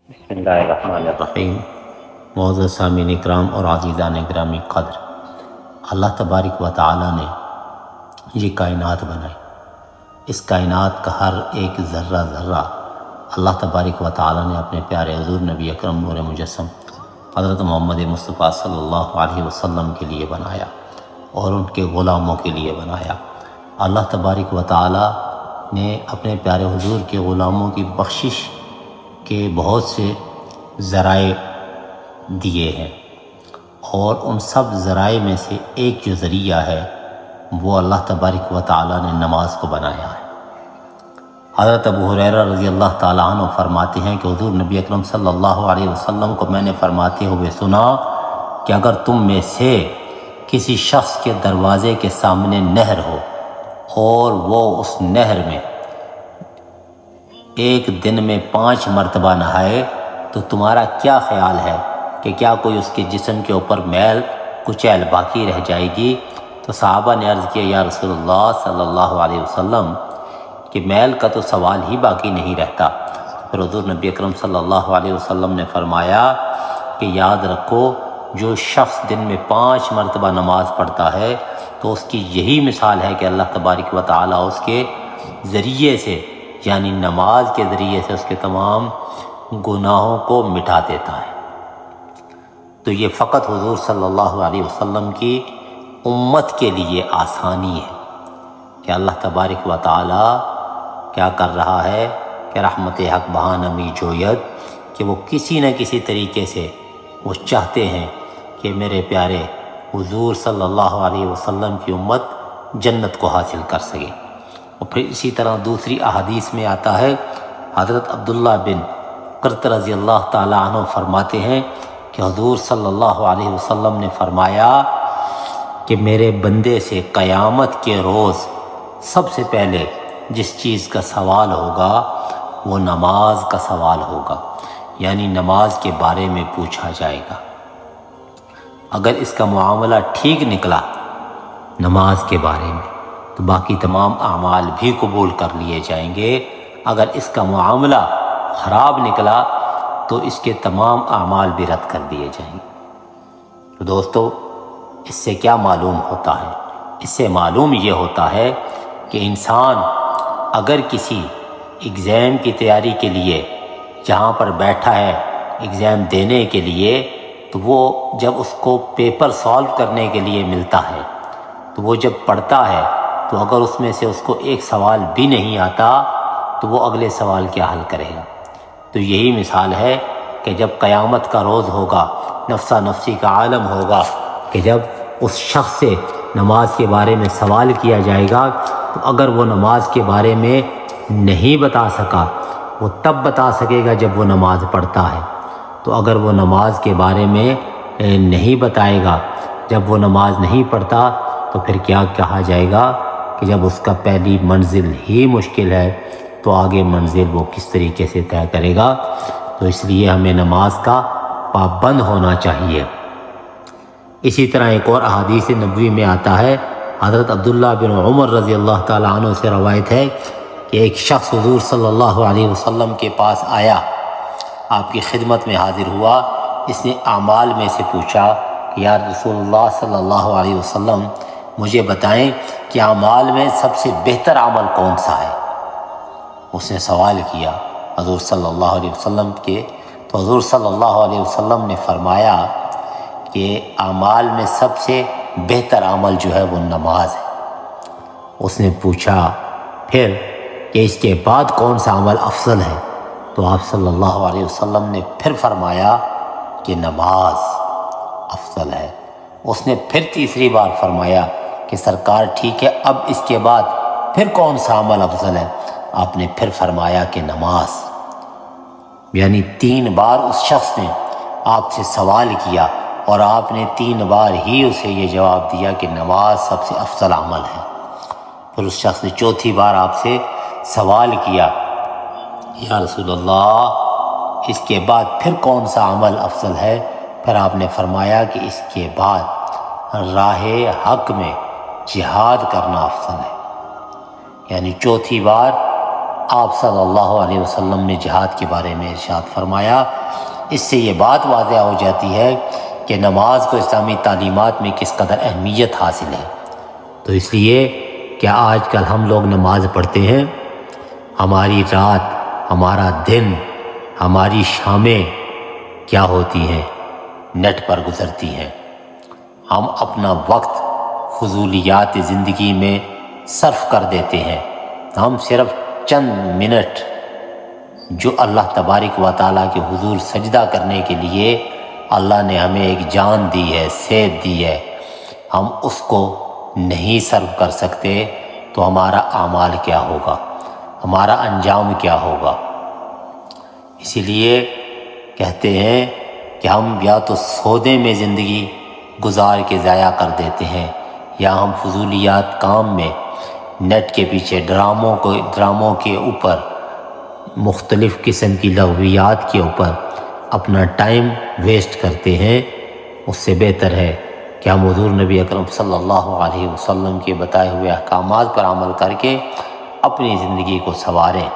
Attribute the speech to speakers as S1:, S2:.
S1: بسم اللہ الرحمن الرحیم۔ معزز سامعین اکرام اور عزیزان گرامی قدر، اللہ تبارک و تعالی نے یہ کائنات بنائی۔ اس کائنات کا ہر ایک ذرہ ذرہ اللہ تبارک و تعالی نے اپنے پیارے حضور نبی اکرم نور مجسم حضرت محمد مصطفیٰ صلی اللہ علیہ وسلم کے لیے بنایا اور ان کے غلاموں کے لیے بنایا۔ اللہ تبارک و تعالی نے اپنے پیارے حضور کے غلاموں کی بخشش کے بہت سے ذرائع دیے ہیں، اور ان سب ذرائع میں سے ایک جو ذریعہ ہے وہ اللہ تبارک و تعالی نے نماز کو بنایا ہے۔ حضرت ابو ہریرہ رضی اللہ تعالیٰ عنہ فرماتے ہیں کہ حضور نبی اکرم صلی اللہ علیہ وسلم کو میں نے فرماتے ہوئے سنا کہ اگر تم میں سے کسی شخص کے دروازے کے سامنے نہر ہو اور وہ اس نہر میں ایک دن میں 5 مرتبہ نہائے تو تمہارا کیا خیال ہے کہ کیا کوئی اس کے جسم کے اوپر میل کچیل باقی رہ جائے گی؟ تو صحابہ نے عرض کیا یا رسول اللہ صلی اللہ علیہ وسلم کہ میل کا تو سوال ہی باقی نہیں رہتا۔ پھر حضور نبی اکرم صلی اللہ علیہ وسلم نے فرمایا کہ یاد رکھو، جو شخص دن میں 5 مرتبہ نماز پڑھتا ہے تو اس کی یہی مثال ہے کہ اللہ تبارک و تعالیٰ اس کے ذریعے سے، یعنی نماز کے ذریعے سے، اس کے تمام گناہوں کو مٹا دیتا ہے۔ تو یہ فقط حضور صلی اللہ علیہ وسلم کی امت کے لیے آسانی ہے کہ اللہ تبارک و تعالی کیا کر رہا ہے کہ رحمت حق بہا نمی جوید، کہ وہ کسی نہ کسی طریقے سے وہ چاہتے ہیں کہ میرے پیارے حضور صلی اللہ علیہ وسلم کی امت جنت کو حاصل کر سکے۔ اور پھر اسی طرح دوسری احادیث میں آتا ہے، حضرت عبداللہ بن قرط رضی اللہ تعالیٰ عنہ فرماتے ہیں کہ حضور صلی اللہ علیہ وسلم نے فرمایا کہ میرے بندے سے قیامت کے روز سب سے پہلے جس چیز کا سوال ہوگا وہ نماز کا سوال ہوگا، یعنی نماز کے بارے میں پوچھا جائے گا۔ اگر اس کا معاملہ ٹھیک نکلا نماز کے بارے میں تو باقی تمام اعمال بھی قبول کر لیے جائیں گے، اگر اس کا معاملہ خراب نکلا تو اس کے تمام اعمال بھی رد کر دیے جائیں گے۔ تو دوستو، اس سے کیا معلوم ہوتا ہے؟ اس سے معلوم یہ ہوتا ہے کہ انسان اگر کسی ایگزام کی تیاری کے لیے جہاں پر بیٹھا ہے ایگزام دینے کے لیے، تو وہ جب اس کو پیپر سالو کرنے کے لیے ملتا ہے تو وہ جب پڑھتا ہے تو اگر اس میں سے اس کو ایک سوال بھی نہیں آتا تو وہ اگلے سوال کیا حل کرے گا؟ تو یہی مثال ہے کہ جب قیامت کا روز ہوگا، نفسا نفسی کا عالم ہوگا، کہ جب اس شخص سے نماز کے بارے میں سوال کیا جائے گا تو اگر وہ نماز کے بارے میں نہیں بتا سکا، وہ تب بتا سکے گا جب وہ نماز پڑھتا ہے۔ تو اگر وہ نماز کے بارے میں نہیں بتائے گا جب وہ نماز نہیں پڑھتا تو پھر کیا کہا جائے گا کہ جب اس کا پہلی منزل ہی مشکل ہے تو آگے منزل وہ کس طریقے سے طے کرے گا؟ تو اس لیے ہمیں نماز کا پابند ہونا چاہیے۔ اسی طرح ایک اور احادیث نبوی میں آتا ہے، حضرت عبداللہ بن عمر رضی اللہ تعالیٰ عنہ سے روایت ہے کہ ایک شخص حضور صلی اللہ علیہ وسلم کے پاس آیا، آپ کی خدمت میں حاضر ہوا، اس نے اعمال میں سے پوچھا کہ یا رسول اللہ صلی اللہ علیہ وسلم مجھے بتائیں کہ اعمال میں سب سے بہتر عمل کون سا ہے؟ اس نے سوال کیا حضور صلی اللہ علیہ وسلم کے، تو حضور صلی اللہ علیہ وسلم نے فرمایا کہ اعمال میں سب سے بہتر عمل جو ہے وہ نماز ہے۔ اس نے پوچھا پھر کہ اس کے بعد کون سا عمل افضل ہے؟ تو آپ صلی اللہ علیہ وسلم نے پھر فرمایا کہ نماز افضل ہے۔ اس نے پھر تیسری بار فرمایا کہ سرکار ٹھیک ہے، اب اس کے بعد پھر کون سا عمل افضل ہے؟ آپ نے پھر فرمایا کہ نماز۔ یعنی 3 بار اس شخص نے آپ سے سوال کیا اور آپ نے 3 بار ہی اسے یہ جواب دیا کہ نماز سب سے افضل عمل ہے۔ پھر اس شخص نے چوتھی بار آپ سے سوال کیا یا رسول اللہ اس کے بعد پھر کون سا عمل افضل ہے؟ پھر آپ نے فرمایا کہ اس کے بعد راہ حق میں جہاد کرنا افضل ہے۔ یعنی چوتھی بار آپ صلی اللہ علیہ وسلم نے جہاد کے بارے میں ارشاد فرمایا۔ اس سے یہ بات واضح ہو جاتی ہے کہ نماز کو اسلامی تعلیمات میں کس قدر اہمیت حاصل ہے۔ تو اس لیے کہ آج کل ہم لوگ نماز پڑھتے ہیں، ہماری رات، ہمارا دن، ہماری شامیں کیا ہوتی ہیں؟ نیٹ پر گزرتی ہیں۔ ہم اپنا وقت فضولیات زندگی میں صرف کر دیتے ہیں۔ ہم صرف چند منٹ جو اللہ تبارک و تعالیٰ کے حضور سجدہ کرنے کے لیے اللہ نے ہمیں ایک جان دی ہے، صحت دی ہے، ہم اس کو نہیں صرف کر سکتے تو ہمارا اعمال کیا ہوگا، ہمارا انجام کیا ہوگا؟ اسی لیے کہتے ہیں کہ ہم یا تو سودے میں زندگی گزار کے ضائع کر دیتے ہیں، یا ہم فضولیات کام میں نیٹ کے پیچھے ڈراموں کے اوپر، مختلف قسم کی لغویات کے اوپر اپنا ٹائم ویسٹ کرتے ہیں۔ اس سے بہتر ہے کہ ہم حضور نبی اکرم صلی اللہ علیہ وسلم کے بتائے ہوئے احکامات پر عمل کر کے اپنی زندگی کو سنواریں۔